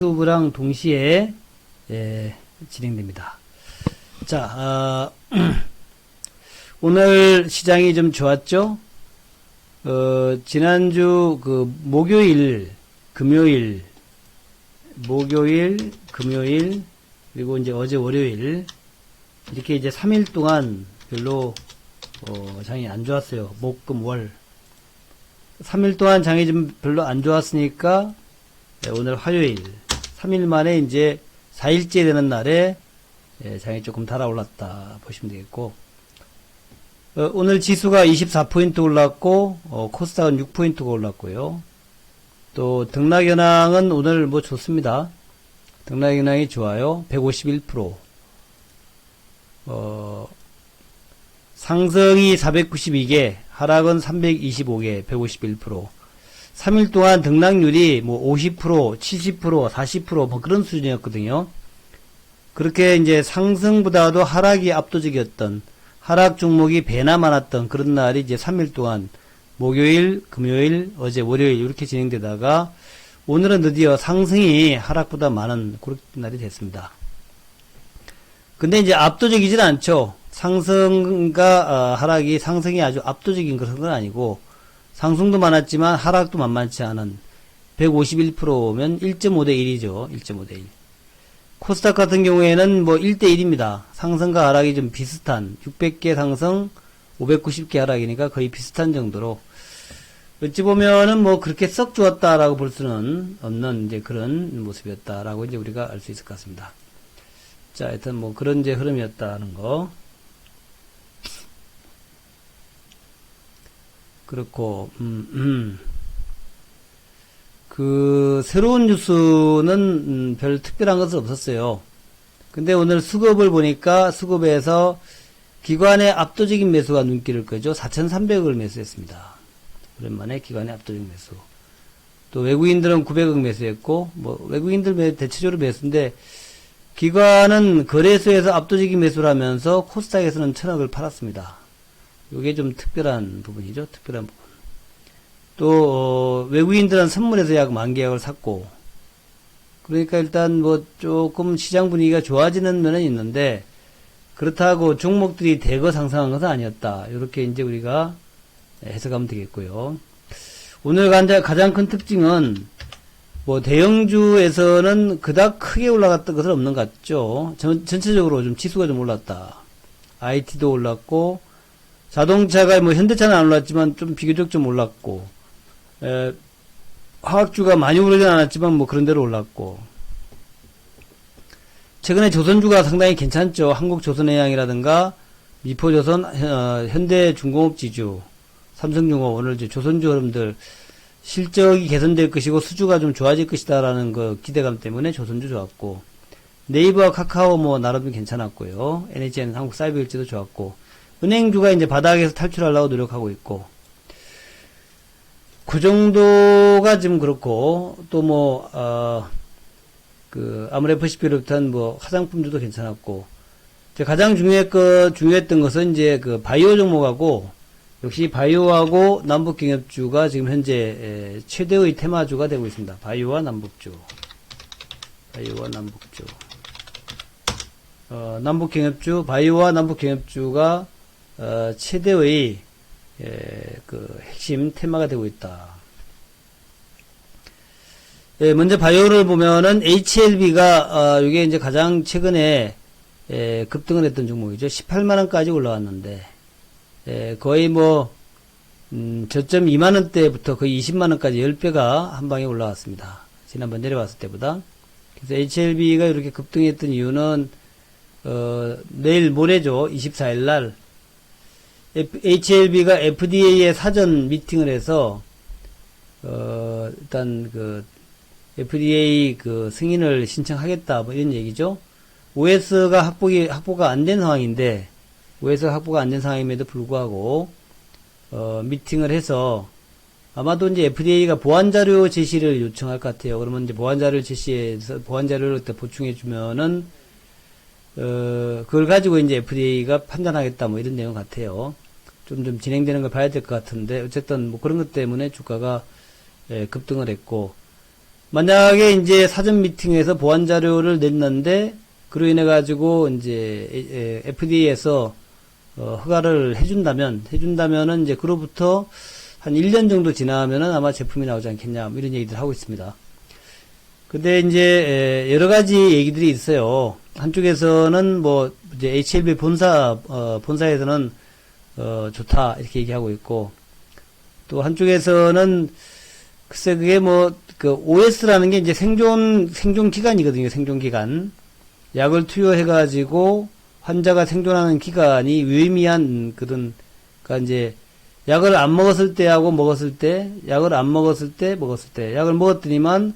유튜브랑 동시에 진행됩니다. 자, 오늘 시장이 좀 좋았죠? 지난주 목요일, 금요일, 그리고 이제 어제 월요일 이렇게 이제 3일 동안 별로 장이 안 좋았어요. 목, 금, 월. 3일 동안 장이 좀 별로 안 좋았으니까 오늘 화요일 3일 만에 이제 4일째 되는 날에 장이 조금 달아올랐다 보시면 되겠고, 오늘 지수가 24포인트 올랐고 코스닥은 6포인트가 올랐고요. 또 등락현황은 오늘 뭐 좋습니다. 등락현황이 좋아요. 151%. 상승이 492개, 하락은 325개, 151%. 3일 동안 등락률이 뭐 50%, 70%, 40% 뭐 그런 수준이었거든요. 그렇게 이제 상승보다도 하락이 압도적이었던, 하락 종목이 배나 많았던 그런 날이 이제 3일 동안 목요일, 금요일, 어제 월요일 이렇게 진행되다가 오늘은 드디어 상승이 하락보다 많은 그런 날이 됐습니다. 근데 이제 압도적이진 않죠. 상승과 하락이, 상승이 아주 압도적인 그런 건 아니고 상승도 많았지만 하락도 만만치 않은 151%면 1.5대 1이죠. 1.5대 1. 코스닥 같은 경우에는 뭐 1대 1입니다. 상승과 하락이 좀 비슷한, 600개 상승, 590개 하락이니까 거의 비슷한 정도로, 어찌 보면은 뭐 그렇게 썩 좋았다라고 볼 수는 없는 이제 그런 모습이었다라고 이제 우리가 알 수 있을 것 같습니다. 자, 하여튼 뭐 그런 이제 흐름이었다는 거. 그렇고, 새로운 뉴스는 별 특별한 것은 없었어요. 근데 오늘 수급을 보니까 수급에서 기관의 압도적인 매수가 눈길을 끄죠. 4,300억을 매수했습니다. 오랜만에 기관의 압도적인 매수. 또 외국인들은 900억 매수했고, 뭐 외국인들 대체적으로 매수인데, 기관은 거래소에서 압도적인 매수를 하면서 코스닥에서는 1,000억을 팔았습니다. 이게 좀 특별한 부분이죠. 특별한 부분. 또 외국인들은 선물에서 약 10,000계약을 샀고, 그러니까 일단 뭐 조금 시장 분위기가 좋아지는 면은 있는데, 그렇다고 종목들이 대거 상승한 것은 아니었다. 이렇게 이제 우리가 해석하면 되겠고요. 오늘 가장 큰 특징은 뭐 대형주에서는 그닥 크게 올라갔던 것은 없는 것 같죠. 전체적으로 좀 지수가 좀 올랐다. IT도 올랐고, 자동차가 뭐 현대차는 안 올랐지만 좀 비교적 좀 올랐고, 화학주가 많이 오르진 않았지만 뭐 그런 대로 올랐고, 최근에 조선주가 상당히 괜찮죠. 한국조선해양이라든가 미포조선, 현대중공업지주, 삼성중공업, 오늘 이제 조선주 흐름들 실적이 개선될 것이고 수주가 좀 좋아질 것이다라는 그 기대감 때문에 조선주 좋았고, 네이버와 카카오 뭐 나름 괜찮았고요. NHN 한국사이버일지도 좋았고, 은행주가 이제 바닥에서 탈출하려고 노력하고 있고, 그 정도가 좀 그렇고, 또 뭐, 아모레퍼시피를 비롯한 뭐, 화장품주도 괜찮았고, 가장 중요했던 것은 이제 바이오 종목하고, 역시 바이오하고 남북경협주가 지금 현재 최대의 테마주가 되고 있습니다. 바이오와 남북주. 바이오와 남북경협주가 최대의 핵심 테마가 되고 있다. 먼저 바이오를 보면은 HLB가 이게 이제 가장 최근에 급등을 했던 종목이죠. 18만원까지 올라왔는데 거의 뭐 저점 2만원대부터 거의 20만원까지 10배가 한 방에 올라왔습니다. 지난번 내려왔을 때보다. 그래서 HLB가 이렇게 급등했던 이유는 내일 모레죠. 24일날 HLB가 FDA에 사전 미팅을 해서 일단 FDA 승인을 신청하겠다 뭐 이런 얘기죠. OS가 확보가 안 된 상황인데, OS가 확보가 안 된 상황임에도 불구하고 미팅을 해서 아마도 이제 FDA가 보완자료 제시를 요청할 것 같아요. 그러면 이제 보완자료를 제시해서 보완자료를 보충해 주면은 그걸 가지고 이제 FDA가 판단하겠다 뭐 이런 내용 같아요. 좀 진행되는 걸 봐야 될 것 같은데, 어쨌든 뭐 그런 것 때문에 주가가 급등을 했고, 만약에 이제 사전 미팅에서 보완 자료를 냈는데, 그로 인해 가지고 이제 FDA에서 허가를 해준다면은 이제 그로부터 한 1년 정도 지나면은 아마 제품이 나오지 않겠냐, 뭐 이런 얘기들 하고 있습니다. 근데 이제 여러 가지 얘기들이 있어요. 한쪽에서는 뭐 이제 HLB 본사에서는 좋다 이렇게 얘기하고 있고, 또 한쪽에서는 글쎄 그게 뭐 그 OS라는 게 이제 생존 기간이거든요. 생존 기간. 약을 투여해가지고 환자가 생존하는 기간이 유의미한 그런, 그러니까 이제 약을 안 먹었을 때하고 먹었을 때, 약을 안 먹었을 때, 약을 먹었더니만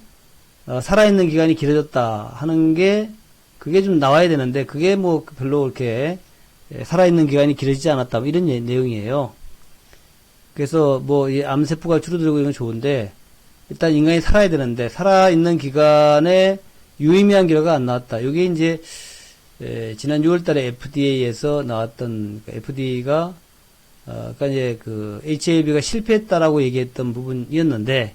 살아있는 기간이 길어졌다 하는 게, 그게 좀 나와야 되는데, 그게 뭐 별로 그렇게 살아있는 기간이 길어지지 않았다, 뭐 이런 내용이에요. 그래서 뭐 이 암세포가 줄어들고 이런 건 좋은데, 일단 인간이 살아야 되는데, 살아있는 기간에 유의미한 결과가 안 나왔다. 이게 이제 지난 6월달에 FDA에서 나왔던, FDA가 그러니까 이제 그 HAB가 실패했다라고 얘기했던 부분이었는데,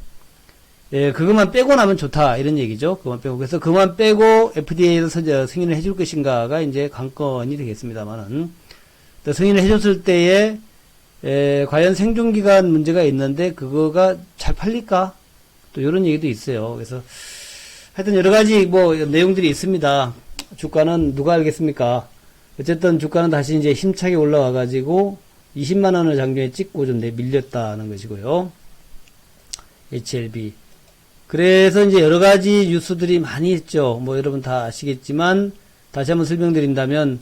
그것만 빼고 나면 좋다 이런 얘기죠. 그것만 빼고, 그래서 그것만 빼고 FDA에서 승인을 해줄 것인가가 이제 관건이 되겠습니다만은, 또 승인을 해줬을 때에 과연 생존기간 문제가 있는데 그거가 잘 팔릴까? 또 이런 얘기도 있어요. 그래서 하여튼 여러 가지 뭐 내용들이 있습니다. 주가는 누가 알겠습니까? 어쨌든 주가는 다시 이제 힘차게 올라와 가지고 20만 원을 장중에 찍고 좀 밀렸다는 것이고요. HLB. 그래서 이제 여러 가지 뉴스들이 많이 있죠. 뭐 여러분 다 아시겠지만 다시 한번 설명드린다면,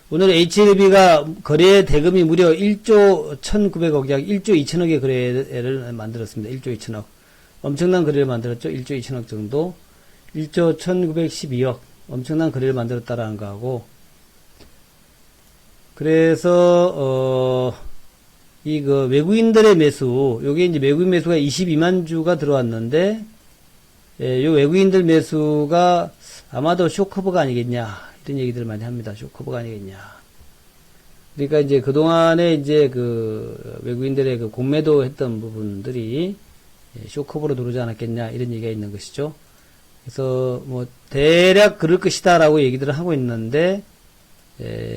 오늘 HLB가 거래 대금이 무려 1조 1,900억, 약 1조 2천억의 거래를 만들었습니다. 1조 2천억. 엄청난 거래를 만들었죠. 1조 2천억 정도. 1조 1912억. 엄청난 거래를 만들었다라는 거하고. 그래서, 그 외국인들의 매수, 요게 이제 외국인 매수가 22만 주가 들어왔는데, 요 외국인들 매수가 아마도 쇼커버가 아니겠냐, 이런 얘기들을 많이 합니다. 쇼커버가 아니겠냐. 그러니까 이제 그동안에 이제 그 외국인들의 그 공매도 했던 부분들이 쇼커버로 들어오지 않았겠냐, 이런 얘기가 있는 것이죠. 그래서 뭐 대략 그럴 것이다라고 얘기들을 하고 있는데,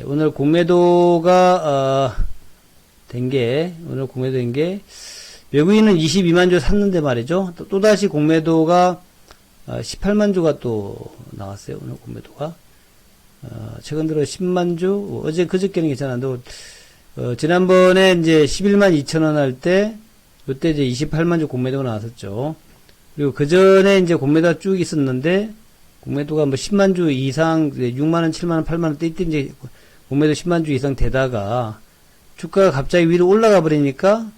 오늘 공매도가 오늘 공매도된 게, 외국인은 22만 주 샀는데 말이죠. 또다시 공매도가 18만 주가 또 나왔어요. 오늘 공매도가. 최근 들어 10만 주, 어제 그저께는 괜찮았는데, 지난번에 이제 11만 2천 원 할 때, 요때 이제 28만 주 공매도가 나왔었죠. 그리고 그 전에 이제 공매도가 쭉 있었는데, 공매도가 뭐 10만 주 이상, 6만 원, 7만 원, 8만 원 때 이때 이제 공매도 10만 주 이상 되다가, 주가가 갑자기 위로 올라가 버리니까,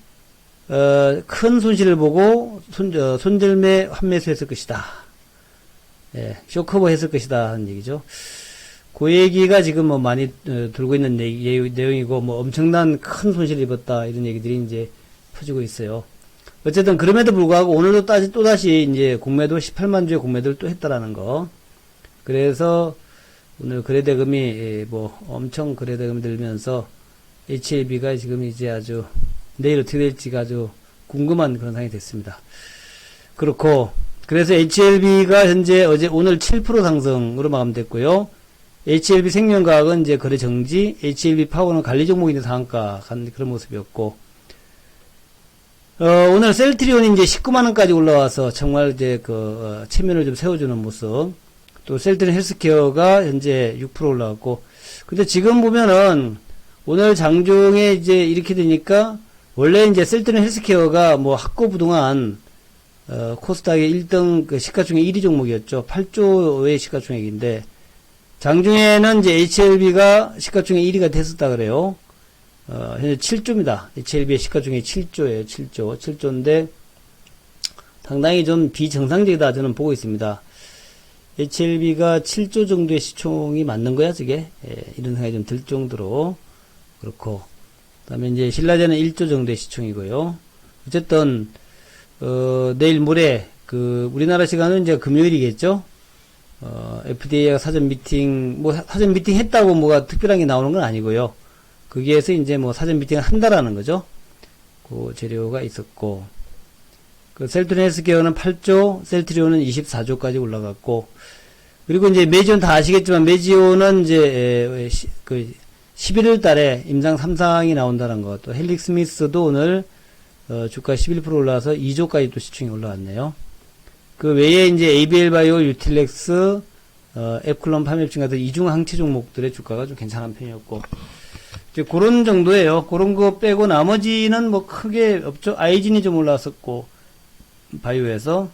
큰 손실을 보고, 손절매 환매수 했을 것이다. 쇼커버 했을 것이다. 하는 얘기죠. 그 얘기가 지금 뭐 많이 들고 있는 내용이고, 뭐 엄청난 큰 손실을 입었다. 이런 얘기들이 이제 퍼지고 있어요. 어쨌든 그럼에도 불구하고 오늘도 또다시 이제 공매도 18만 주의 공매도를 또 했다라는 거. 그래서 오늘 거래대금이 뭐 엄청 거래대금이 들면서 HLB가 지금 이제 아주 내일 어떻게 될지가 아주 궁금한 그런 상황이 됐습니다. 그렇고, 그래서 HLB가 현재 오늘 7% 상승으로 마감됐고요. HLB 생명과학은 이제 거래 정지, HLB 파워는 관리 종목인데 상한가 간 그런 모습이었고, 오늘 셀트리온이 이제 19만원까지 올라와서 정말 이제 체면을 좀 세워주는 모습. 또 셀트리온 헬스케어가 현재 6% 올라왔고, 근데 지금 보면은 오늘 장중에 이제 이렇게 되니까, 원래 이제 셀트리온 헬스케어가 뭐 학고부동안 코스닥의 1등 그 시가총액 1위 종목이었죠. 8조의 시가총액인데, 장중에는 이제 HLB가 시가총액 1위가 됐었다 그래요. 현재 7조입니다. HLB의 시가총액 7조예요. 7조인데 상당히 좀 비정상적이다 저는 보고 있습니다. HLB가 7조 정도의 시총이 맞는 거야 저게? 이런 생각이 좀 들 정도로 그렇고, 그다음에 이제 신라제는 1조 정도의 시총이고요. 어쨌든 내일 모레 우리나라 시간은 이제 금요일이겠죠. FDA가 사전 미팅 했다고 뭐가 특별한 게 나오는 건 아니고요. 거기에서 이제 뭐 사전 미팅을 한다라는 거죠. 그 재료가 있었고, 그 셀트리온 헬스케어는 8조, 셀트리온은 24조까지 올라갔고, 그리고 이제 메지온 다 아시겠지만 메지온은 이제 그 11월 달에 임상 3상이 나온다는 것, 또 헬릭 스미스도 오늘 주가 11% 올라와서 2조까지 또 시총이 올라왔네요. 그 외에 이제 ABL 바이오, 유틸렉스, 앱클론, 파멸증 같은 이중 항체 종목들의 주가가 좀 괜찮은 편이었고, 이제 그런 정도예요. 그런 거 빼고 나머지는 뭐 크게 없죠. 아이진이 좀 올라왔었고, 바이오에서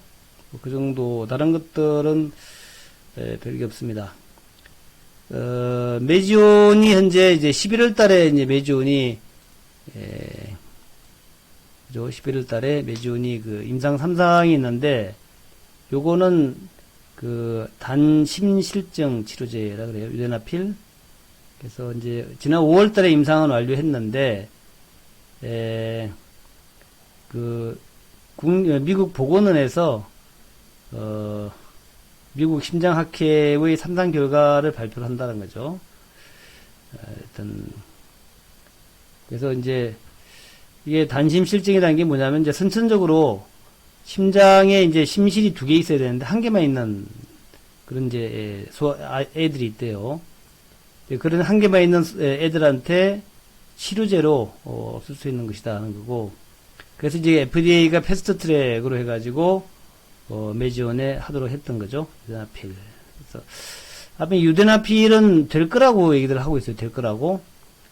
그 정도. 다른 것들은 별게 없습니다. 메지온이 현재 이제 11월 달에 이제 메지온이 그죠? 11월 달에 메지온이 그 임상 3상이 있는데, 요거는 그 단심실증 치료제라 그래요. 유데나필. 그래서 이제 지난 5월 달에 임상은 완료했는데, 미국 보건원에서 미국 심장학회의 3상 결과를 발표를 한다는 거죠. 일단 그래서 이제 이게 단심실증이라는 게 뭐냐면 이제 선천적으로 심장에 이제 심실이 2개 있어야 되는데 1개만 있는 그런 이제 애들이 있대요. 그런 1개만 있는 애들한테 치료제로 쓸 수 있는 것이다 하는 거고, 그래서 이제 FDA가 패스트 트랙으로 해가지고 메지온에 하도록 했던 거죠. 유데나필. 그래서 앞에 유데나필은 될 거라고 얘기들 하고 있어요. 될 거라고.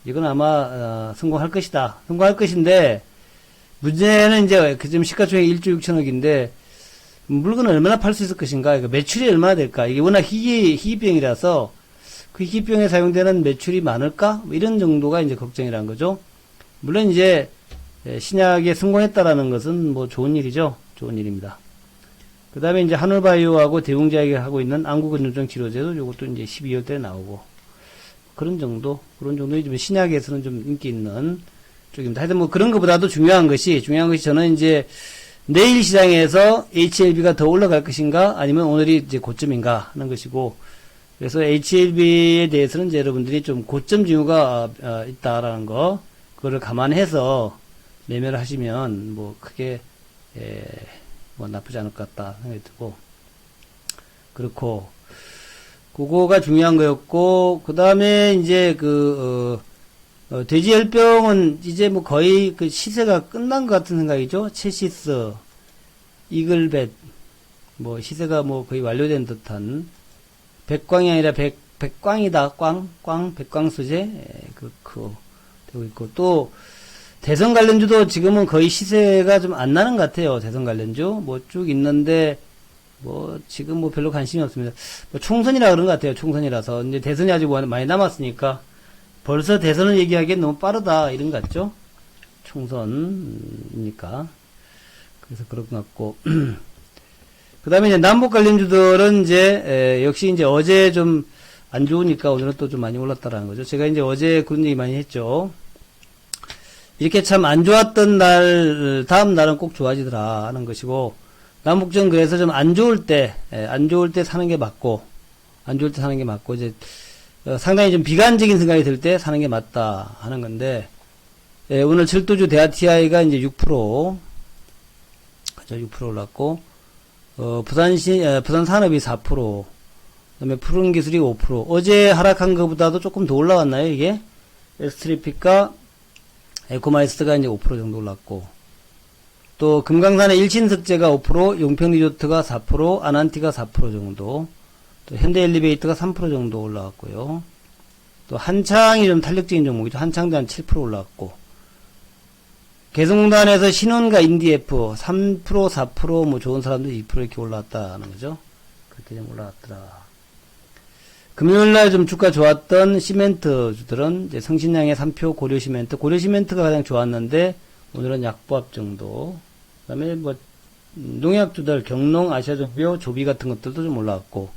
이건 아마 성공할 것이다. 성공할 것인데, 문제는 이제 지금 시가총액 1조 6천억인데 물건을 얼마나 팔 수 있을 것인가, 그러니까 매출이 얼마나 될까. 이게 워낙 희귀병이라서 그 희귀병에 사용되는 매출이 많을까, 뭐 이런 정도가 이제 걱정이라는 거죠. 물론 이제 신약에 성공했다라는 것은 뭐 좋은 일이죠. 좋은 일입니다. 그 다음에 이제 한올바이오하고 대웅제약이 하고 있는 안구근육통 치료제도 요것도 이제 12월 달에 나오고, 그런 정도이지만 신약에서는 좀 인기 있는 쪽입니다. 하여튼 뭐 그런 것보다도 중요한 것이 저는 이제 내일 시장에서 HLB가 더 올라갈 것인가 아니면 오늘이 이제 고점인가 하는 것이고, 그래서 HLB에 대해서는 이제 여러분들이 좀 고점 징후가 있다라는 거, 그거를 감안해서 매매를 하시면 뭐 크게 뭐 나쁘지 않을 것 같다 생각이 들고, 그렇고 그거가 중요한 거였고, 그 다음에 이제 돼지열병은 이제 뭐 거의 그 시세가 끝난 것 같은 생각이죠. 체시스, 이글벳, 뭐 시세가 뭐 거의 완료된 듯한, 백광이 아니라 백광이다. 백광수제, 그렇고 되고 있고, 또 대선 관련주도 지금은 거의 시세가 좀 안 나는 것 같아요. 대선 관련주 뭐 쭉 있는데 뭐 지금 뭐 별로 관심이 없습니다. 뭐 총선이라 그런 것 같아요. 총선이라서 이제 대선이 아직 많이 남았으니까 벌써 대선을 얘기하기엔 너무 빠르다 이런 것 같죠. 총선이니까. 그래서 그런 것 같고. 그 다음에 이제 남북 관련주들은 이제 역시 이제 어제 좀 안 좋으니까 오늘은 또 좀 많이 올랐다라는 거죠. 제가 이제 어제 그런 얘기 많이 했죠. 이렇게 참 안 좋았던 날 다음 날은 꼭 좋아지더라 하는 것이고, 남북전 그래서 좀 안 좋을 때 사는 게 맞고, 이제 상당히 좀 비관적인 생각이 들 때 사는 게 맞다 하는 건데, 오늘 철도주 대하TI가 이제 6%, 그죠? 6% 올랐고, 부산 산업이 4%, 그다음에 푸른기술이 5%. 어제 하락한 것보다도 조금 더 올라왔나요, 이게? 에스트리픽과 에코마이스트가 이제 5% 정도 올랐고, 또 금강산의 일신석재가 5%, 용평리조트가 4%, 아난티가 4% 정도, 또 현대엘리베이터가 3% 정도 올라왔고요. 또 한창이 좀 탄력적인 종목이죠. 한창도 한 7% 올라왔고, 개성공단에서 신원과 인디에프 3%, 4% 뭐 좋은 사람들 2% 이렇게 올라왔다는 거죠. 그렇게 좀 올라왔더라. 금요일날 좀 주가 좋았던 시멘트 주들은 이제 성신양의 3표, 고려시멘트가 가장 좋았는데 오늘은 약보합 정도. 그다음에 뭐 농약주들 경농, 아시아종bio, 조비 같은 것들도 좀 올라왔고,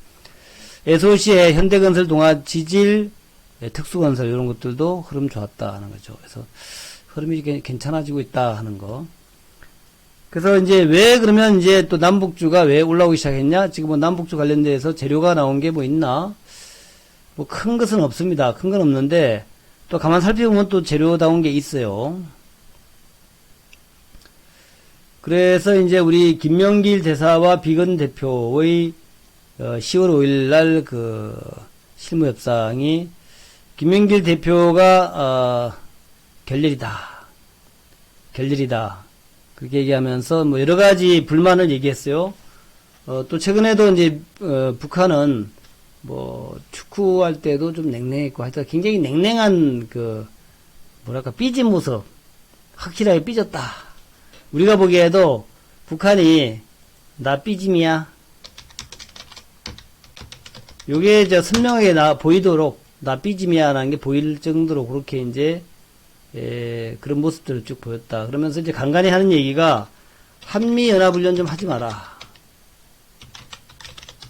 SOC의 현대건설, 동아지질, 특수건설 이런 것들도 흐름 좋았다 하는 거죠. 그래서 흐름이 괜찮아지고 있다 하는 거. 그래서 이제 왜 그러면 이제 또 남북주가 왜 올라오기 시작했냐? 지금 뭐 남북주 관련돼서 재료가 나온 게 뭐 있나? 뭐 큰 것은 없습니다. 큰 건 없는데 또 가만 살펴보면 또 재료 나온 게 있어요. 그래서 이제 우리 김명길 대사와 비건 대표의 10월 5일 날 그 실무 협상이 김명길 대표가 결렬이다. 그렇게 얘기하면서 뭐 여러 가지 불만을 얘기했어요. 또 최근에도 이제 북한은 뭐 축구할 때도 좀 냉랭했고 하여튼 굉장히 냉랭한 그 뭐랄까 삐진 모습, 확실하게 삐졌다. 우리가 보기에도 북한이 나 삐짐이야. 요게 선명하게 보이도록 나 삐짐이야라는 게 보일 정도로 그렇게 이제 그런 모습들을 쭉 보였다. 그러면서 이제 간간히 하는 얘기가 한미연합훈련 좀 하지 마라.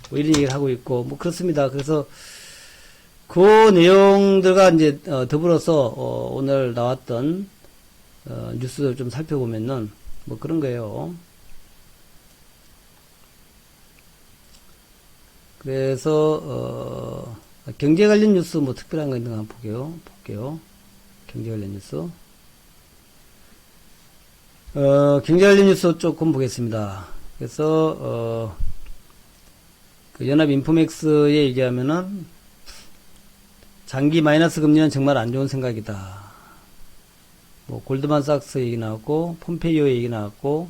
뭐 이런 얘기를 하고 있고 뭐 그렇습니다. 그래서 그 내용들과 이제 더불어서 오늘 나왔던 뉴스를 좀 살펴보면은 뭐 그런 거예요. 그래서 경제 관련 뉴스 뭐 특별한 거 있는 거 한번 볼게요. 경제 관련 뉴스. 경제 관련 뉴스 조금 보겠습니다. 그래서 그 연합인포맥스에 얘기하면은 장기 마이너스 금리는 정말 안 좋은 생각이다. 뭐 골드만삭스 얘기 나왔고 폼페이오 얘기 나왔고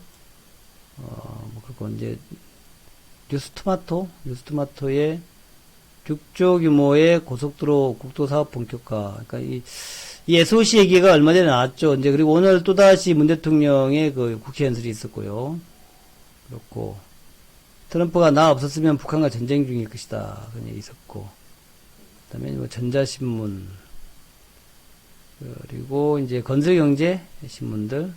뭐 그리고 이제 뉴스토마토의 6조 규모의 고속도로 국도사업 본격화. 그러니까 이 SOC 얘기가 얼마 전에 나왔죠. 이제 그리고 오늘 또다시 문 대통령의 그 국회 연설이 있었고요. 그렇고 트럼프가 나 없었으면 북한과 전쟁 중일 것이다. 그런 얘기 있었고. 그 다음에 뭐 전자신문. 그리고 이제 건설경제 신문들.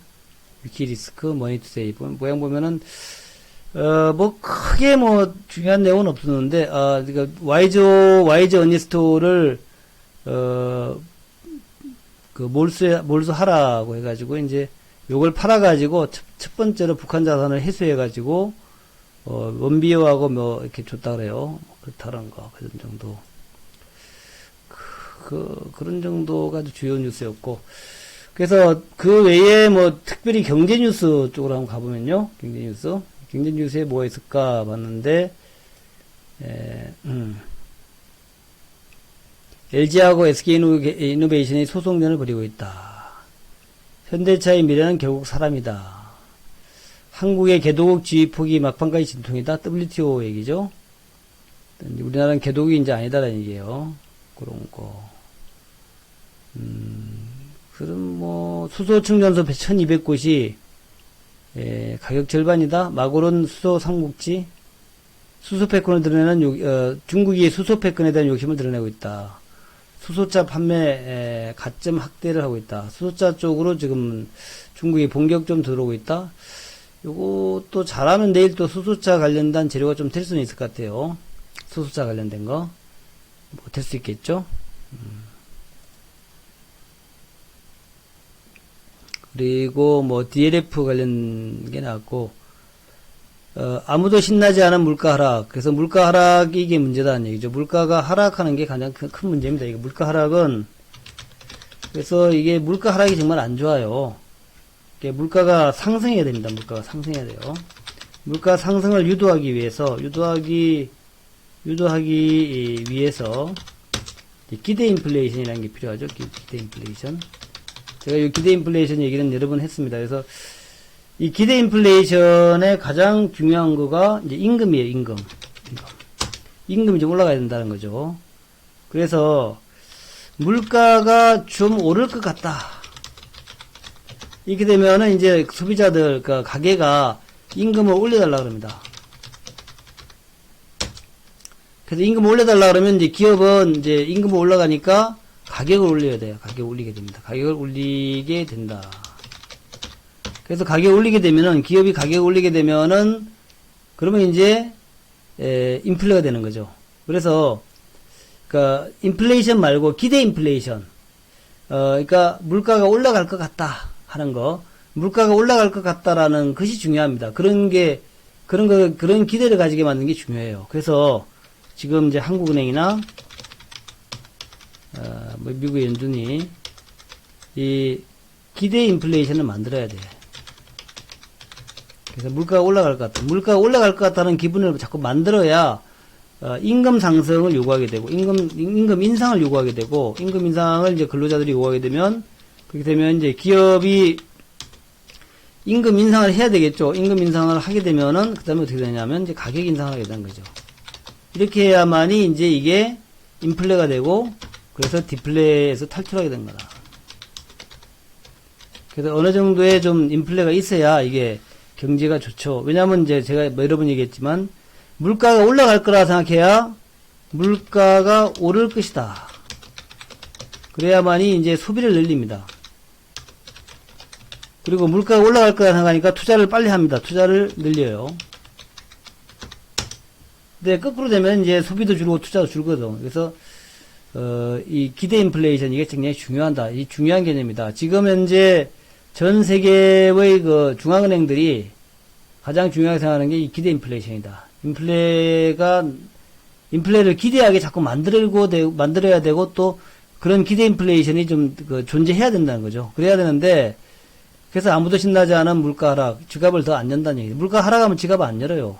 위키리스크, 머니투데이. 모양 보면은, 뭐 크게 뭐 중요한 내용은 없었는데, 그러니까 YG 어니스토를, 그 몰수하라고 해가지고 이제 요걸 팔아가지고 첫 번째로 북한 자산을 회수해가지고, 원비어하고 뭐 이렇게 줬다 그래요. 그렇다는 거, 그런 정도. 그런 정도가 주요 뉴스였고. 그래서 그 외에 뭐 특별히 경제 뉴스 쪽으로 한번 가보면요. 경제 뉴스에 뭐가 있을까 봤는데, LG하고 SK이노베이션이 소송전을 벌이고 있다. 현대차의 미래는 결국 사람이다. 한국의 개도국 지위 포기 막판까지 진통이다. WTO 얘기죠. 우리나라는 개도국이 이제 아니다라는 얘기예요. 그런 거. 그럼 뭐 수소 충전소 1200곳이 가격 절반이다. 마고론 수소 삼국지. 수소 패권을 드러내는 중국이 수소 패권에 대한 욕심을 드러내고 있다. 수소차 판매 가점 확대를 하고 있다. 수소차 쪽으로 지금 중국이 본격 좀 들어오고 있다. 요것도 잘하면 내일 또 수소차 관련된 재료가 좀 될 수는 있을 것 같아요. 수소차 관련된 거. 뭐 될 수 있겠죠? 그리고 뭐 DLF 관련 게 나왔고, 아무도 신나지 않은 물가 하락. 그래서 물가 하락이 이게 문제다는 얘기죠. 물가가 하락하는 게 가장 큰 문제입니다. 이게 물가 하락은, 그래서 이게 물가 하락이 정말 안 좋아요. 이게 물가가 상승해야 됩니다. 물가가 상승해야 돼요. 물가 상승을 유도하기 위해서 기대 인플레이션이라는 게 필요하죠. 기대 인플레이션. 제가 이 기대 인플레이션 얘기는 여러 번 했습니다. 그래서 이 기대 인플레이션의 가장 중요한 거가 이제 임금이에요. 임금이 좀 올라가야 된다는 거죠. 그래서 물가가 좀 오를 것 같다. 이렇게 되면은 이제 소비자들, 그러니까 가게가 임금을 올려달라 그럽니다. 그래서 임금을 올려달라 그러면 이제 기업은 이제 임금이 올라가니까 가격을 올려야 돼요. 가격을 올리게 됩니다. 가격을 올리게 된다. 그래서 가격을 올리게 되면은, 기업이 가격을 올리게 되면은, 그러면 이제, 인플레가 되는 거죠. 그래서, 그니까, 인플레이션 말고 기대 인플레이션. 그러니까, 물가가 올라갈 것 같다. 하는 거. 물가가 올라갈 것 같다라는 것이 중요합니다. 그런 기대를 가지게 만드는 게 중요해요. 그래서, 지금 이제 한국은행이나, 뭐 미국 연준이 이 기대 인플레이션을 만들어야 돼. 그래서 물가가 올라갈 것 같다. 물가가 올라갈 것 같다는 기분을 자꾸 만들어야 임금 상승을 요구하게 되고 임금 인상을 요구하게 되고 임금 인상을 이제 근로자들이 요구하게 되면 그렇게 되면 이제 기업이 임금 인상을 해야 되겠죠. 임금 인상을 하게 되면은 그다음에 어떻게 되냐면 이제 가격 인상을 하게 되는 거죠. 이렇게 해야만이 이제 이게 인플레가 되고 그래서 디플레에서 탈출하게 된 거다. 그래서 어느 정도의 좀 인플레가 있어야 이게 경제가 좋죠. 왜냐하면 이제 제가 여러 번 얘기했지만 물가가 올라갈 거라 생각해야 물가가 오를 것이다. 그래야만이 이제 소비를 늘립니다. 그리고 물가가 올라갈 거라 생각하니까 투자를 빨리 합니다. 투자를 늘려요. 근데 거꾸로 되면 이제 소비도 줄고 투자도 줄거든. 그래서 이 기대 인플레이션 이게 굉장히 중요하다. 이 중요한 개념이다. 지금 현재 전 세계의 그 중앙은행들이 가장 중요하게 생각하는 게 이 기대 인플레이션이다. 인플레를 기대하게 자꾸 만들어야 되고 또 그런 기대 인플레이션이 좀 존재해야 된다는 거죠. 그래야 되는데 그래서 아무도 신나지 않은 물가 하락, 지갑을 더 안 연다는 얘기예요. 물가 하락하면 지갑 안 열어요.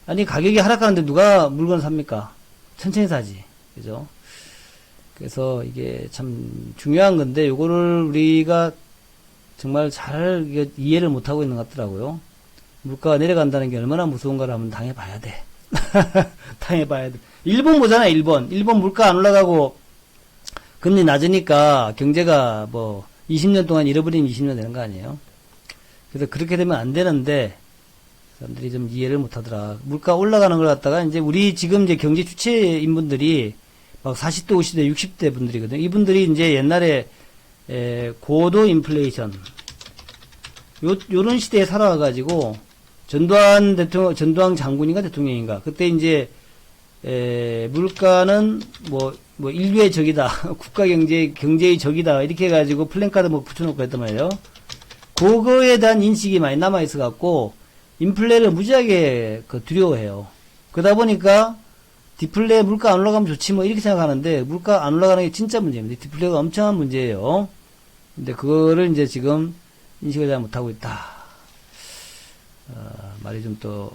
아니 가격이 하락하는데 누가 물건 삽니까? 천천히 사지. 그죠? 그래서 이게 참 중요한 건데 요거를 우리가 정말 잘 이해를 못하고 있는 것 같더라고요. 물가가 내려간다는 게 얼마나 무서운가를 한번 당해봐야 돼. 당해봐야 돼. 일본 보잖아, 일본. 일본 물가 안 올라가고 금리 낮으니까 경제가 뭐 20년 동안 잃어버린 20년 되는 거 아니에요? 그래서 그렇게 되면 안 되는데 사람들이 좀 이해를 못하더라. 물가 올라가는 걸 갖다가 이제 우리 지금 이제 경제 주체인 분들이 막 40대, 50대, 60대 분들이거든요. 이분들이 이제 옛날에 고도 인플레이션 요런 시대에 살아와가지고 전두환 장군인가 대통령인가 그때 이제 물가는 뭐 인류의 적이다 국가 경제의 적이다 이렇게 해가지고 플랜카드 뭐 붙여놓고 했단 말이에요. 그거에 대한 인식이 많이 남아있어 갖고 인플레를 무지하게 두려워해요. 그러다 보니까 디플레 물가 안 올라가면 좋지 뭐 이렇게 생각하는데 물가 안 올라가는 게 진짜 문제입니다. 디플레가 엄청난 문제예요. 근데 그거를 이제 지금 인식을 잘 못하고 있다. 말이 좀 또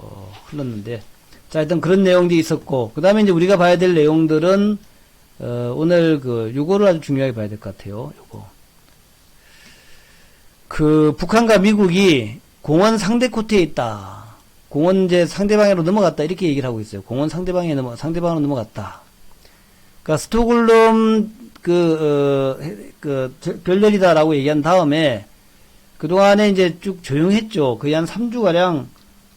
흘렀는데 자 일단 그런 내용들이 있었고 그 다음에 이제 우리가 봐야 될 내용들은 오늘 요거를 아주 중요하게 봐야 될 것 같아요. 요거 북한과 미국이 공원 상대 코트에 있다. 공원 이제 상대방으로 넘어갔다 이렇게 얘기를 하고 있어요. 공원 상대방으로 넘어갔다. 그러니까 스톡홀름 결렬이다라고 얘기한 다음에 그동안에 이제 쭉 조용했죠. 거의 한 3주가량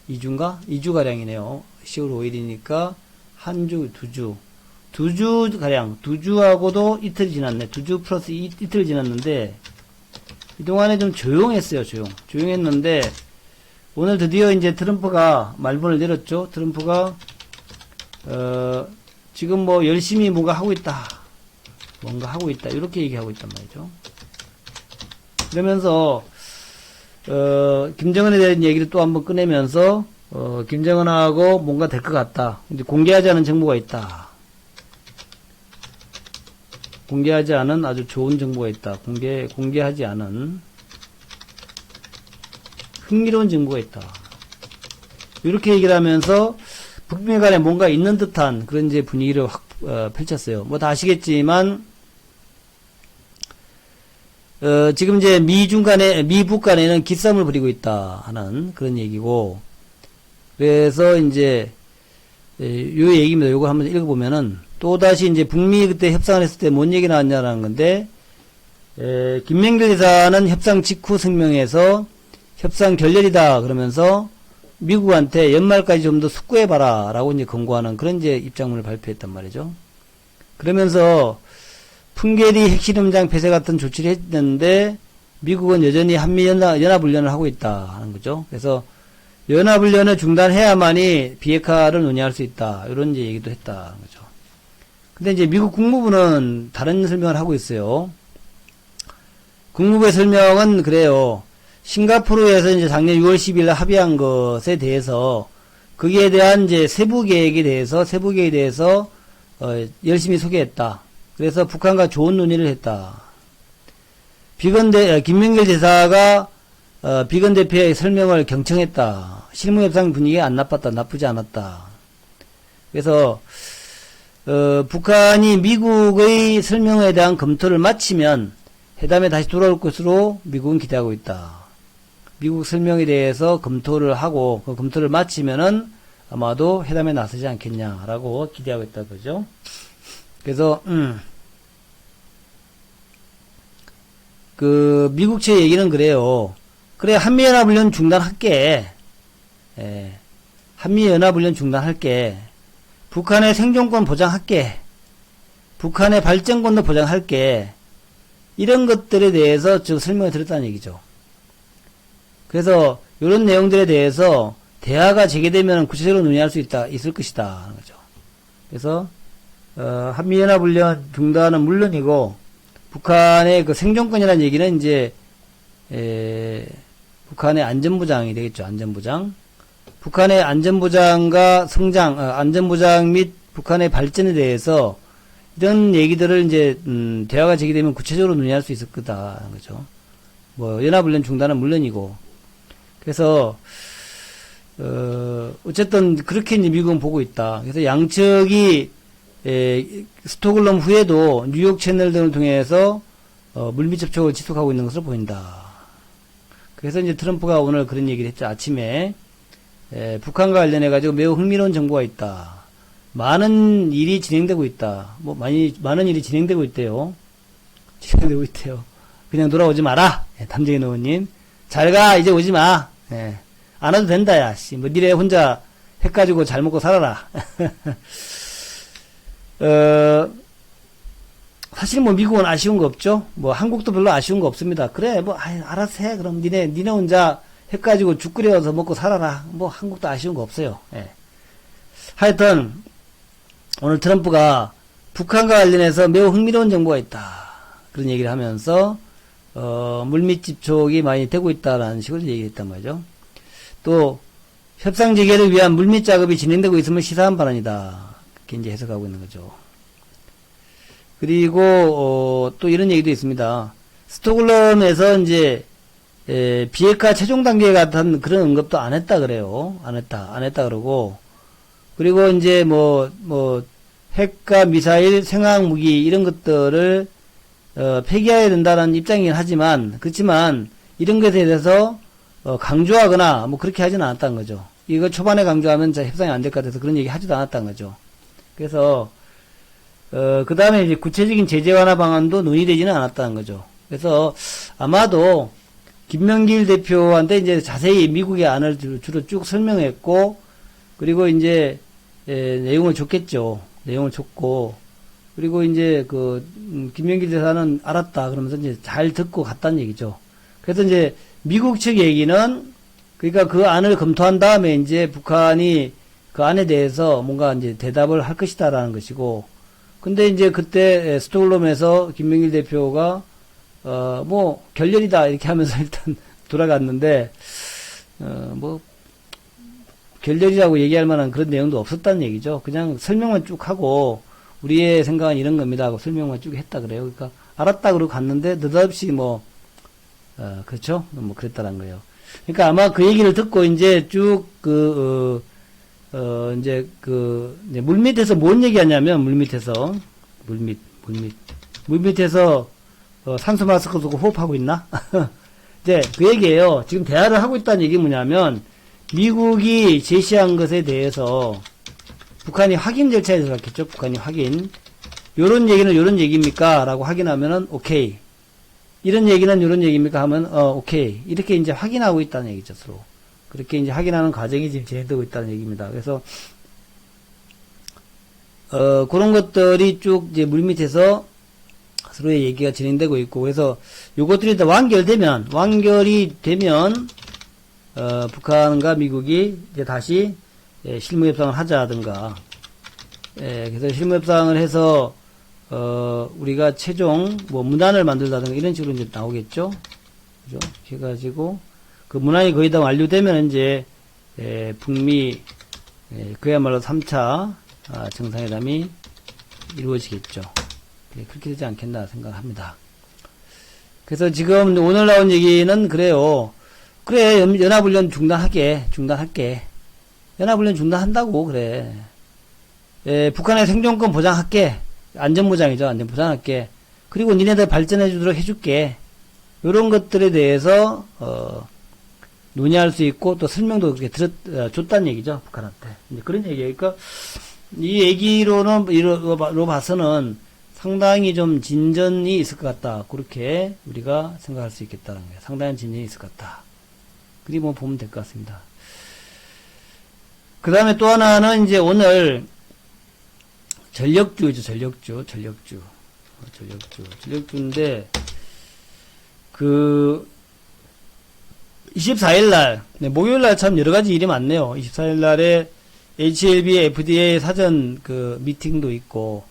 2주가량이네요. 10월 5일이니까 한 주, 2주. 2주가량, 2주하고도 이틀 지났네. 2주 플러스 이틀 지났는데, 이동안에 좀 조용했어요, 조용했는데, 오늘 드디어 이제 트럼프가 말문을 내렸죠. 트럼프가, 지금 뭐 열심히 뭔가 하고 있다. 이렇게 얘기하고 있단 말이죠. 그러면서, 김정은에 대한 얘기를 또 한번 꺼내면서, 김정은하고 뭔가 될 것 같다. 근데 공개하지 않은 정보가 있다. 공개하지 않은 아주 좋은 정보가 있다. 공개하지 않은 흥미로운 정보가 있다. 이렇게 얘기를 하면서 북미 간에 뭔가 있는 듯한 그런 이제 분위기를 확 펼쳤어요. 뭐 다 아시겠지만 지금 이제 미북 간에는 기싸움을 벌이고 있다 하는 그런 얘기고, 그래서 이제 요 얘기입니다. 요거 한번 읽어보면은 또다시 이제 북미 그때 협상을 했을 때 뭔 얘기 나왔냐라는 건데, 김명길 지사는 협상 직후 성명에서 협상 결렬이다 그러면서 미국한테 연말까지 좀 더 숙고해봐라 라고 이제 권고하는 그런 이제 입장문을 발표했단 말이죠. 그러면서 풍계리 핵실험장 폐쇄 같은 조치를 했는데 미국은 여전히 한미연합훈련을 하고 있다 하는 거죠. 그래서 연합훈련을 중단해야만이 비핵화를 논의할 수 있다. 이런 이제 얘기도 했다는 거죠. 근데 이제 미국 국무부는 다른 설명을 하고 있어요. 국무부의 설명은 그래요. 싱가포르에서 이제 작년 6월 10일 합의한 것에 대해서 거기에 대한 이제 세부 계획에 대해서 열심히 소개했다. 그래서 북한과 좋은 논의를 했다. 비건대 김명길 대사가 비건 대표의 설명을 경청했다. 실무협상 분위기가 안 나빴다. 나쁘지 않았다. 그래서 북한이 미국의 설명에 대한 검토를 마치면 회담에 다시 돌아올 것으로 미국은 기대하고 있다. 미국 설명에 대해서 검토를 하고 그 검토를 마치면은 아마도 회담에 나서지 않겠냐라고 기대하고 있다 그죠. 그래서 그 미국 측의 얘기는 그래요. 그래 한미연합훈련 중단할게. 한미연합훈련 중단할게. 북한의 생존권 보장할게. 북한의 발전권도 보장할게. 이런 것들에 대해서 지금 설명을 드렸다는 얘기죠. 그래서 이런 내용들에 대해서 대화가 재개되면 구체적으로 논의할 수 있을 것이다 하는 거죠. 그래서 한미연합훈련 중단은 물론이고 북한의 그 생존권이라는 얘기는 이제 북한의 안전보장이 되겠죠. 안전보장. 북한의 안전보장과 성장, 안전보장 및 북한의 발전에 대해서 이런 얘기들을 이제 대화가 제기되면 구체적으로 논의할 수 있을 거다 하는 거죠. 뭐 연합훈련 중단은 물론이고. 그래서 어쨌든 그렇게 이제 미국은 보고 있다. 그래서 양측이 스톡홀름 후에도 뉴욕 채널 등을 통해서 물밑 접촉을 지속하고 있는 것으로 보인다. 그래서 이제 트럼프가 오늘 그런 얘기를 했죠. 아침에 북한과 관련해 가지고 매우 흥미로운 정보가 있다. 많은 일이 진행되고 있다. 뭐 많은 일이 진행되고 있대요. 진행되고 있대요. 그냥 돌아오지 마라. 담쟁이 노원님. 잘 가. 이제 오지 마. 안 와도 된다, 야. 씨. 뭐 니네 혼자 해 가지고 잘 먹고 살아라. 사실 뭐 미국은 아쉬운 거 없죠. 뭐 한국도 별로 아쉬운 거 없습니다. 그래, 뭐 알아서 해. 그럼 니네 혼자 해 가지고 죽 끓여서 먹고 살아라. 뭐 한국도 아쉬운 거 없어요. 하여튼 오늘 트럼프가 북한과 관련해서 매우 흥미로운 정보가 있다. 그런 얘기를 하면서 물밑 접촉이 많이 되고 있다라는 식으로 얘기했단 말이죠. 또 협상 재개를 위한 물밑 작업이 진행되고 있음을 시사한 발언이다. 이렇게 이제 해석하고 있는 거죠. 그리고 또 이런 얘기도 있습니다. 스톡홀름에서 이제 비핵화 최종 단계 같은 그런 언급도 안 했다 그래요. 안 했다 그러고. 그리고 이제 뭐 핵과 미사일, 생화학 무기 이런 것들을 폐기해야 된다는 입장이긴 하지만 그렇지만 이런 것에 대해서 강조하거나 뭐 그렇게 하지는 않았다는 거죠. 이거 초반에 강조하면 협상이 안 될 것 같아서 그런 얘기 하지도 않았다는 거죠. 그래서 그 다음에 이제 구체적인 제재 완화 방안도 논의되지는 않았다는 거죠. 그래서 아마도 김명길 대표한테 이제 자세히 미국의 안을 주로 쭉 설명했고, 그리고 이제 내용을 줬겠죠. 내용을 줬고, 그리고 이제 김명길 대사는 알았다 그러면서 이제 잘 듣고 갔다는 얘기죠. 그래서 이제 미국 측 얘기는 그러니까 그 안을 검토한 다음에 이제 북한이 그 안에 대해서 뭔가 이제 대답을 할 것이다라는 것이고, 근데 이제 그때 스톡홀름에서 김명길 대표가 뭐 결렬이다 이렇게 하면서 일단 돌아갔는데 뭐 결렬이라고 얘기할 만한 그런 내용도 없었다는 얘기죠. 그냥 설명만 쭉 하고 우리의 생각은 이런 겁니다 하고 설명만 쭉 했다 그래요. 그러니까 알았다 그러고 갔는데 느닷없이 뭐 그렇죠? 뭐 그랬다는 거예요. 그러니까 아마 그 얘기를 듣고 이제 쭉 이제 물밑에서 뭔 얘기하냐면, 물밑에서, 산소 마스크 쓰고 호흡하고 있나? 이제 그 얘기예요. 지금 대화를 하고 있다는 얘기 뭐냐면, 미국이 제시한 것에 대해서, 북한이 확인 절차에 들어갔겠죠? 북한이 확인. 요런 얘기는 요런 얘기입니까? 라고 확인하면은, 오케이. 이런 얘기는 요런 얘기입니까? 하면, 오케이. 이렇게 이제 확인하고 있다는 얘기죠, 서로. 그렇게 이제 확인하는 과정이 지금 진행되고 있다는 얘기입니다. 그래서, 그런 것들이 쭉 이제 물밑에서 서로의 얘기가 진행되고 있고, 그래서 요것들이 다 완결이 되면, 북한과 미국이 이제 다시, 실무협상을 하자든가, 그래서 실무협상을 해서, 우리가 최종, 문안을 만들다든가 이런 식으로 이제 나오겠죠? 그죠? 해가지고, 그 문안이 거의 다 완료되면 이제 북미 그야말로 3차 정상회담이 이루어지겠죠. 그렇게 되지 않겠나 생각합니다. 그래서 지금 오늘 나온 얘기는 그래요. 그래, 연합훈련 중단할게. 연합훈련 중단한다고, 그래. 예, 북한의 생존권 보장할게. 안전보장이죠. 안전보장할게. 그리고 니네들 발전해주도록 해줄게. 요런 것들에 대해서, 논의할 수 있고, 또 설명도 그렇게 줬다는 얘기죠. 북한한테. 이제 그런 얘기예요. 그러니까, 이 얘기로 봐서는 상당히 좀 진전이 있을 것 같다. 그렇게 우리가 생각할 수 있겠다는 거예요. 상당한 진전이 있을 것 같다. 그리 뭐 보면 될 것 같습니다. 그 다음에 또 하나는 이제 오늘 전력주죠. 전력주인데, 24일날, 네, 목요일날 참 여러가지 일이 많네요. 24일날에 HLB FDA 사전 미팅도 있고,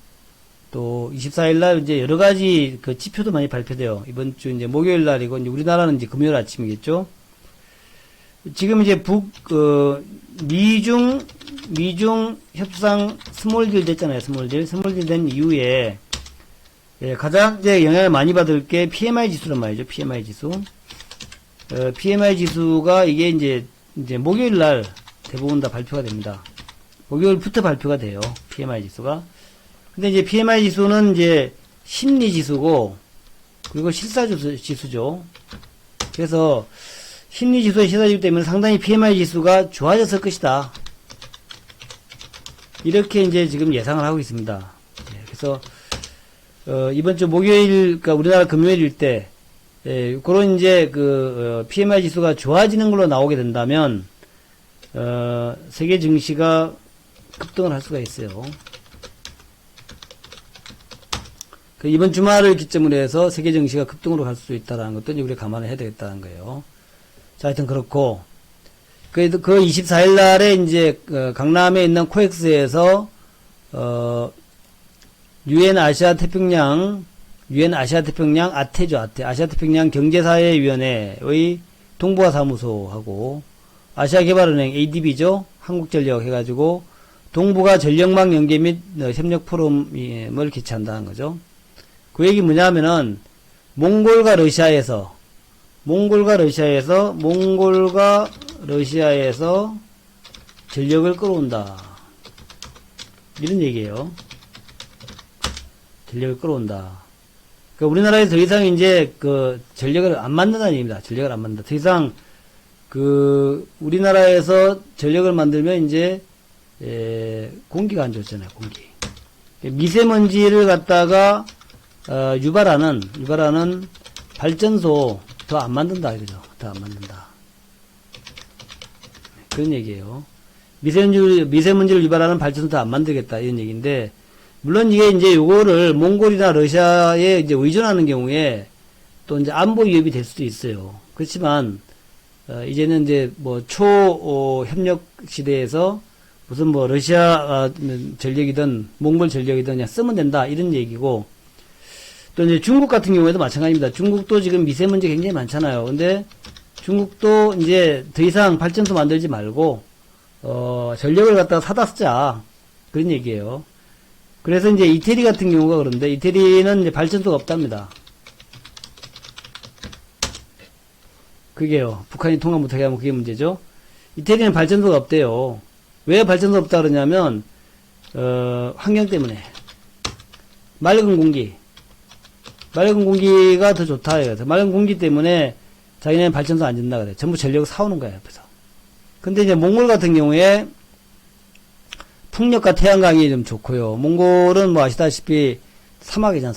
또 24일날 이제 여러가지 지표도 많이 발표돼요. 이번 주 이제 목요일날이고, 이제 우리나라는 이제 금요일 아침이겠죠. 지금 이제 미중 협상 스몰딜 됐잖아요. 스몰딜 된 이후에, 예, 가장 이제 영향을 많이 받을 게 PMI 지수란 말이죠. PMI 지수. PMI 지수가 이게 이제 목요일 날 대부분 다 발표가 됩니다. 목요일부터 발표가 돼요. PMI 지수가. 근데 이제 PMI 지수는 이제 심리 지수고, 그리고 실사 지수죠. 그래서 심리 지수의 실사지수 때문에 상당히 PMI 지수가 좋아졌을 것이다. 이렇게 이제 지금 예상을 하고 있습니다. 예, 그래서 이번 주 목요일, 그러니까 우리나라 금요일일 때, 예, 그런 이제 PMI 지수가 좋아지는 걸로 나오게 된다면, 세계 증시가 급등을 할 수가 있어요. 이번 주말을 기점으로 해서 세계 증시가 급등으로 갈 수 있다는 것도 이제 우리가 감안을 해야 되겠다는 거예요. 자, 하여튼 그렇고, 그 24일 날에 이제, 강남에 있는 코엑스에서, UN 아시아태평양 아시아태평양 경제사회위원회의 동북아 사무소하고, 아시아개발은행 ADB죠. 한국전력 해가지고, 동북아 전력망 연계 및 협력 포럼을 개최한다는 거죠. 그 얘기 뭐냐면은, 몽골과 러시아에서 전력을 끌어온다. 이런 얘기예요. 전력을 끌어온다. 그러니까 우리나라에서 더 이상 이제 전력을 안 만든다는 얘기입니다. 전력을 안 만든다. 더 이상 우리나라에서 전력을 만들면 이제 공기가 안 좋잖아요. 공기. 미세먼지를 갖다가 유발하는 발전소 더 안 만든다 이거죠. 더 안 만든다. 그런 얘기예요. 미세먼지를 유발하는 발전소 더 안 만들겠다 이런 얘기인데, 물론 이게 이제 요거를 몽골이나 러시아에 이제 의존하는 경우에 또 이제 안보 위협이 될 수도 있어요. 그렇지만 이제는 이제 뭐 협력 시대에서 무슨 뭐 러시아 전력이든 몽골 전력이든 그냥 쓰면 된다 이런 얘기고, 또 이제 중국 같은 경우에도 마찬가지입니다. 중국도 지금 미세먼지 굉장히 많잖아요. 근데 중국도 이제 더 이상 발전소 만들지 말고 전력을 갖다가 사다 쓰자 그런 얘기예요. 그래서 이제 이태리 같은 경우가 그런데, 이태리는 이제 발전소가 없답니다. 그게요. 북한이 통화 못하게 하면 그게 문제죠. 이태리는 발전소가 없대요. 왜 발전소 없다 그러냐면 환경 때문에. 맑은 공기가 더 좋다. 그래서 맑은 공기 때문에 자기네는 발전소 안 짓는다 그래. 전부 전력을 사오는 거야, 옆에서. 근데 이제 몽골 같은 경우에 풍력과 태양광이 좀 좋고요. 몽골은 뭐 아시다시피 사막이잖아,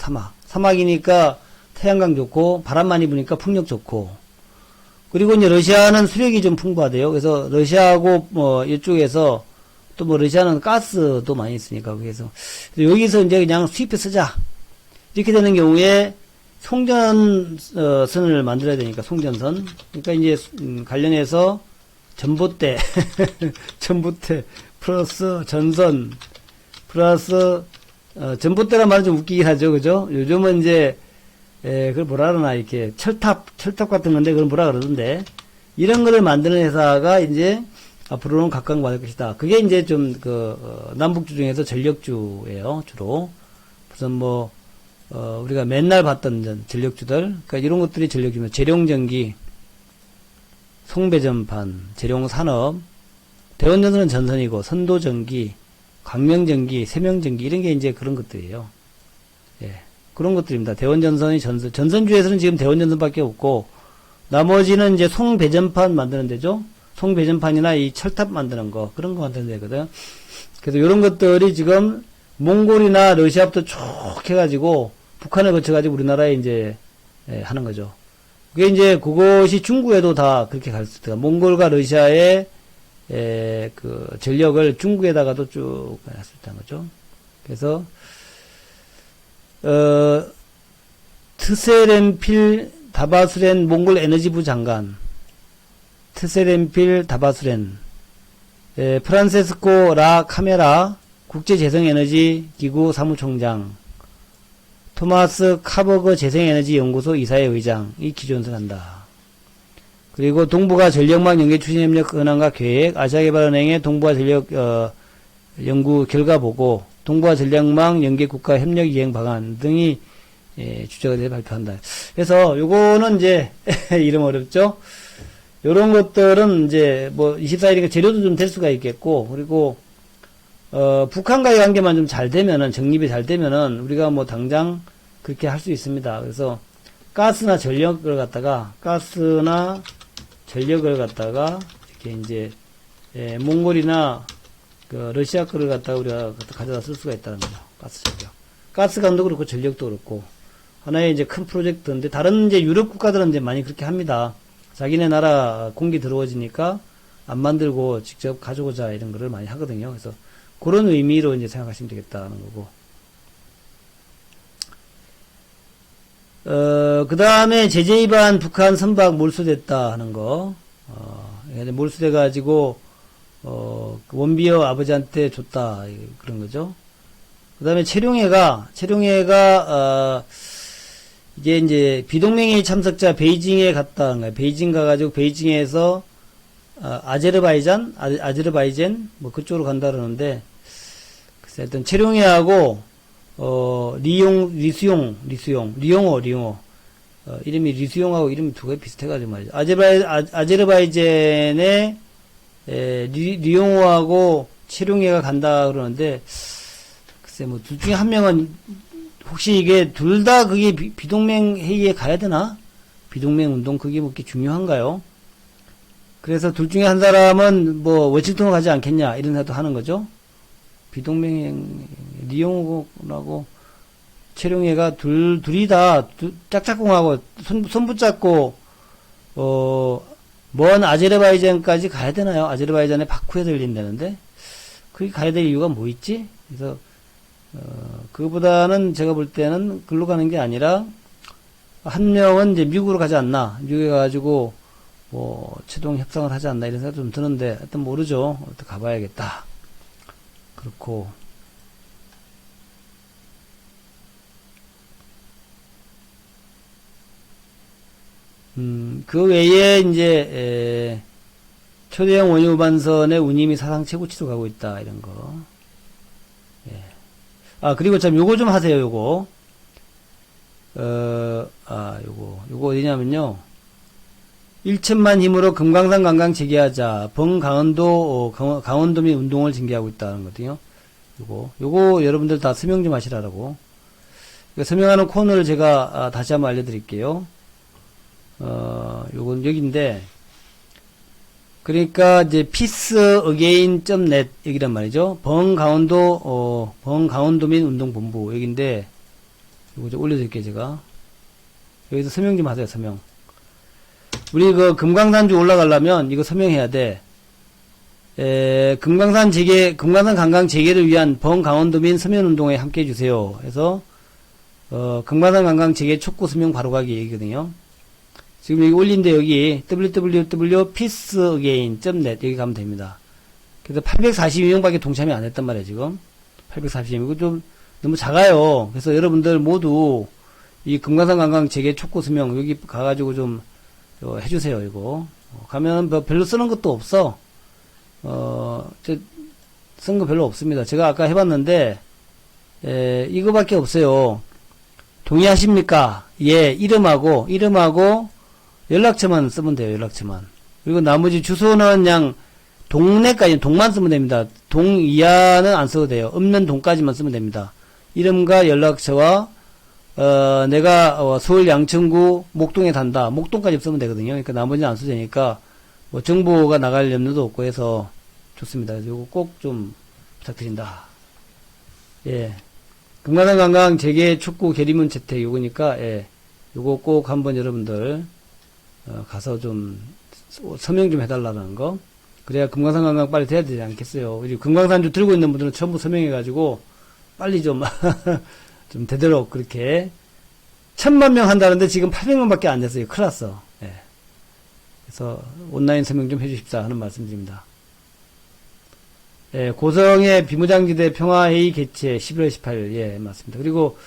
사막이니까 태양광 좋고, 바람 많이 부니까 풍력 좋고. 그리고 이제 러시아는 수력이 좀 풍부하대요. 그래서 러시아하고 뭐 이쪽에서 또 뭐 러시아는 가스도 많이 있으니까, 그래서 여기서 이제 그냥 수입해 쓰자. 이렇게 되는 경우에 송전선을 만들어야 되니까, 송전선. 그러니까 이제 관련해서 전봇대 플러스 전선 플러스 전봇대란 말은 좀 웃기긴 하죠. 그죠? 요즘은 이제 그걸 뭐라 그러나, 이렇게 철탑 같은 건데 그걸 뭐라 그러던데, 이런 거를 만드는 회사가 이제 앞으로는 각광받을 것이다. 그게 이제 좀 남북주 중에서 전력주예요, 주로. 무슨 뭐 우리가 맨날 봤던 전력주들, 그러니까 이런 것들이 전력주입니다. 재룡전기, 송배전판, 재룡산업, 대원전선은 전선이고, 선도전기, 광명전기, 세명전기, 이런 게 이제 그런 것들이에요. 예. 그런 것들입니다. 대원전선이 전선주에서는 지금 대원전선밖에 없고, 나머지는 이제 송배전판 만드는 데죠. 송배전판이나 이 철탑 만드는 거, 그런 거 만드는 데거든. 그래서 이런 것들이 지금 몽골이나 러시아부터 쭉 해가지고, 북한을 거쳐가지고 우리나라에 이제, 하는 거죠. 그게 이제 그것이 중국에도 다 그렇게 갈 수 있다. 몽골과 러시아의 그 전력을 중국에다가도 쭉 할 수 있다는 거죠. 그래서 트세렌필 다바수렌 몽골 에너지부 장관, 트세렌필 다바수렌, 프란세스코 라 카메라 국제재생에너지기구 사무총장, 토마스 카버거 재생에너지연구소 이사회 의장이 기존선한다. 그리고 동북아 전력망 연계 추진협력 현황과 계획, 아시아개발은행의 동북아 전력 연구 결과 보고, 동북아 전력망 연계 국가 협력 이행 방안 등이 주제가 돼 발표한다. 그래서 요거는 이제 이름 어렵죠. 요런 것들은 이제 뭐 24일이니까 재료도 좀 될 수가 있겠고, 그리고 북한과의 관계만 좀 잘 되면은, 정립이 잘 되면은 우리가 뭐 당장 그렇게 할 수 있습니다. 그래서 가스나 전력을 갖다가 이렇게 이제 몽골이나 그 러시아 거를 갖다가 우리가 가져다 쓸 수가 있다는 거죠. 가스 전력. 가스관도 그렇고 전력도 그렇고 하나의 이제 큰 프로젝트인데, 다른 이제 유럽 국가들은 이제 많이 그렇게 합니다. 자기네 나라 공기 더러워지니까 안 만들고 직접 가져오자 이런 거를 많이 하거든요. 그래서 그런 의미로 이제 생각하시면 되겠다는 거고. 그 다음에 제재 위반 북한 선박 몰수됐다 하는 거. 몰수돼가지고, 원비어 아버지한테 줬다. 그런 거죠. 그 다음에 체룡해가, 이게 이제 비동맹회의 참석자 베이징에 갔다는 거예요. 베이징 가가지고 베이징에서, 아제르바이잔, 뭐 그쪽으로 간다 그러는데, 글쎄, 하여튼 체룡해하고, 리용호. 이름이 리수용하고 이름이 두 개 비슷해가지고 말이죠. 아제르바이잔에, 리용호하고 체룡해가 간다 그러는데, 글쎄, 뭐, 둘 중에 한 명은, 혹시 이게 둘 다 그게 비동맹 회의에 가야 되나? 비동맹 운동 그게 뭐 그렇게 중요한가요? 그래서 둘 중에 한 사람은 뭐, 워싱턴으로 가지 않겠냐, 이런 생각도 하는 거죠. 비동맹, 리용호하고 체룡해가 둘이 다 짝짝꿍하고 손 붙잡고, 먼 아제르바이잔까지 가야 되나요? 아제르바이잔에 바쿠에 들린다는데, 그게 가야 될 이유가 뭐 있지? 그래서, 그거보다는 제가 볼 때는 글로 가는 게 아니라, 한 명은 이제 미국으로 가지 않나, 미국에 가가지고, 뭐, 최종 협상을 하지 않나, 이런 생각 좀 드는데, 하여튼 모르죠. 어떻게 가봐야겠다. 그렇고, 그 외에 이제 초대형 원유 운반선의 운임이 사상 최고치로 가고 있다 이런 거. 예. 그리고 참 요거 좀 하세요. 요거 요거 어디냐면요. 1천만 힘으로 금강산 관광 재개하자. 강원도 민 운동을 징계하고 있다는 거거든요. 요거 여러분들 다 서명 좀 하시라고. 서명하는 코너를 제가 다시 한번 알려드릴게요. 요건 여기인데, 그러니까 이제 peaceagain.net 여기란 말이죠. 강원도민 운동본부 여기인데, 요거 좀 올려드릴게요, 제가. 여기서 서명 좀 하세요, 서명. 우리 그 금강산주 올라가려면 이거 서명해야 돼. 금강산 관광 재개를 위한 강원도민 서명운동에 함께 해주세요. 해서, 금강산 관광 재개 촉구 서명 바로가기 얘기거든요. 지금 여기 올린데 여기 www.peaceagain.net 여기 가면 됩니다. 그래서 842명밖에 동참이 안 했단 말이에요, 지금. 842명. 이거 좀 너무 작아요. 그래서 여러분들 모두 이 금강산 관광 재개 촉구 서명 여기 가가지고 좀 해주세요, 이거. 가면 별로 쓰는 것도 없어. 쓴 거 별로 없습니다. 제가 아까 해봤는데, 이거밖에 없어요. 동의하십니까? 예, 이름하고 연락처만 쓰면 돼요, 연락처만. 그리고 나머지 주소는 그냥 동네까지 동만 쓰면 됩니다. 동 이하는 안 써도 돼요. 없는 동까지만 쓰면 됩니다. 이름과 연락처와 내가 서울 양천구 목동에 산다. 목동까지 쓰면 되거든요. 그러니까 나머지는 안 써도 되니까 뭐 정보가 나갈 염려도 없고 해서 좋습니다. 그래서 이거 꼭 좀 부탁드린다. 예. 금강산 관광 재개 촉구 계리문 채택 요거니까 예. 요거 꼭 한번 여러분들 가서 좀 서명 좀 해달라는 거. 그래야 금강산 관광 빨리 돼야 되지 않겠어요. 우리 금강산주 들고 있는 분들은 전부 서명해가지고 빨리 좀 좀 되도록 그렇게 1000만 명 한다는데 지금 800명밖에 안 됐어요. 큰일 났어. 예. 그래서 온라인 서명 좀 해주십사 하는 말씀드립니다. 예, 고성의 비무장지대 평화회의 개최 11월 18일. 예, 맞습니다. 그리고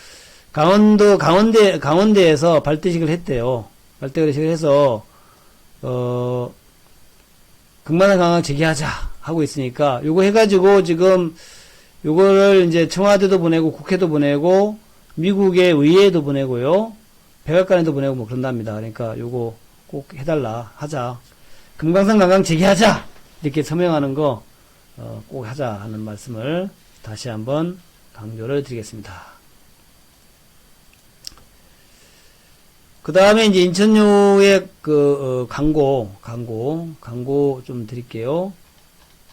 강원대에서 발대식을 했대요. 발대식을 해서 금강산 관광 재개하자 하고 있으니까 요거 해가지고 지금 요거를 이제 청와대도 보내고 국회도 보내고 미국의 의회도 보내고요. 백악관에도 보내고 뭐 그런답니다. 그러니까 요거 꼭 해달라 하자. 금강산 관광 재개하자 이렇게 서명하는 거 꼭 하자 하는 말씀을 다시 한번 강조를 드리겠습니다. 그 다음에 이제 인천유의 광고 좀 드릴게요.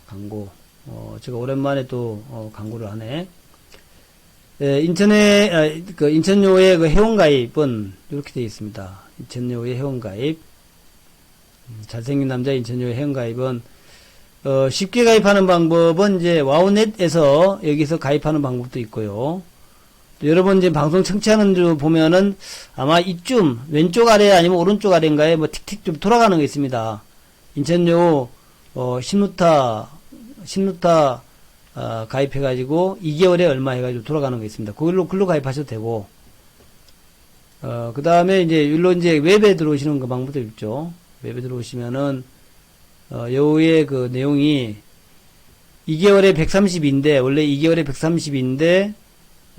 광고. 제가 오랜만에 또, 광고를 하네. 예, 인천요의 그 회원가입은 이렇게 되어 있습니다. 인천요의 회원가입. 잘생긴 남자 인천요의 회원가입은, 쉽게 가입하는 방법은 이제 와우넷에서 여기서 가입하는 방법도 있고요. 여러분 이제 방송 청취하는 줄 보면은 아마 이쯤 왼쪽 아래 아니면 오른쪽 아래인가에 뭐 틱틱 좀 돌아가는 거 있습니다. 인천요 신루타 가입해가지고 2개월에 얼마 해가지고 돌아가는 거 있습니다. 글로 가입하셔도 되고 그 다음에 이제 일로 이제 웹에 들어오시는 그 방법도 있죠. 웹에 들어오시면은 여우의 그 내용이 2개월에 130인데 원래 2개월에 130인데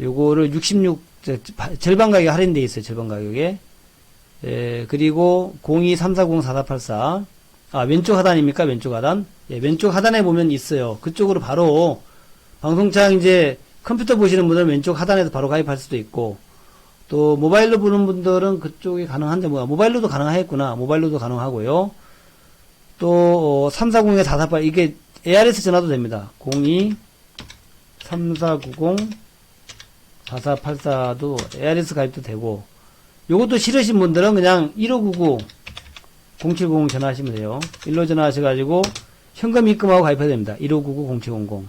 요거를 66 절반 가격에 할인되어 있어요. 절반 가격에. 예, 그리고 02-340-4484 왼쪽 하단입니까? 왼쪽 하단. 예, 왼쪽 하단에 보면 있어요. 그쪽으로 바로 방송창 이제 컴퓨터 보시는 분들은 왼쪽 하단에서 바로 가입할 수도 있고 또 모바일로 보는 분들은 그쪽이 가능한데 모바일로도 가능하겠구나. 모바일로도 가능하고요. 또 340-4488 이게 ARS 전화도 됩니다. 02-3490-4484도 ARS 가입도 되고 요것도 싫으신 분들은 그냥 1599-0700 전화하시면 돼요. 일로 전화하셔가지고 현금 입금하고 가입해야 됩니다. 1599-0700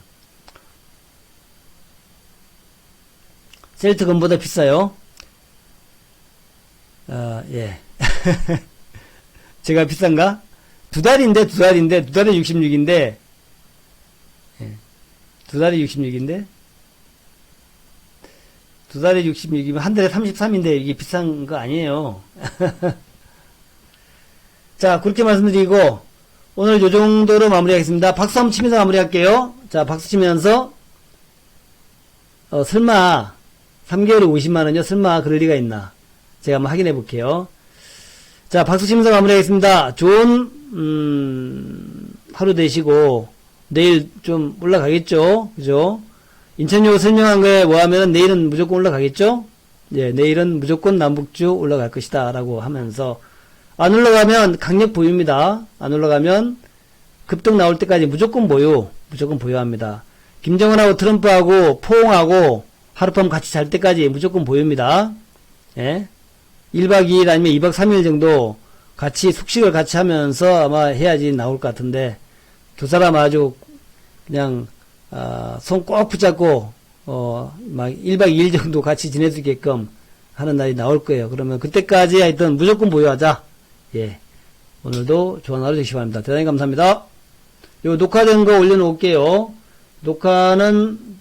셀트건보다 비싸요. 예. 제가 비싼가? 두 달인데 66인데 예. 두 달에 66인데 두 달에 66이면 한 달에 33인데 이게 비싼 거 아니에요. 자, 그렇게 말씀드리고 오늘 요 정도로 마무리하겠습니다. 박수 한번 치면서 마무리할게요. 자, 박수 치면서 설마 3개월에 50만원이요? 설마 그럴 리가 있나? 제가 한번 확인해 볼게요. 자, 박수 치면서 마무리하겠습니다. 좋은 하루 되시고 내일 좀 올라가겠죠? 그죠? 인천요 설명한 거에 뭐 하면은 내일은 무조건 올라가겠죠? 예, 내일은 무조건 남북주 올라갈 것이다 라고 하면서 안 올라가면 강력 보유입니다. 안 올라가면 급등 나올 때까지 무조건 보유합니다. 김정은하고 트럼프하고 포옹하고 하룻밤 같이 잘 때까지 무조건 보유입니다. 예? 1박 2일 아니면 2박 3일 정도 같이 숙식을 같이 하면서 아마 해야지 나올 것 같은데 두 사람 아주 그냥 손 꼭 붙잡고 막 1박 2일 정도 같이 지낼 수 있게끔 하는 날이 나올 거예요. 그러면 그때까지 하여튼 무조건 보유하자. 예. 오늘도 좋은 하루 되시기 바랍니다. 대단히 감사합니다. 요 녹화된 거 올려놓을게요. 녹화는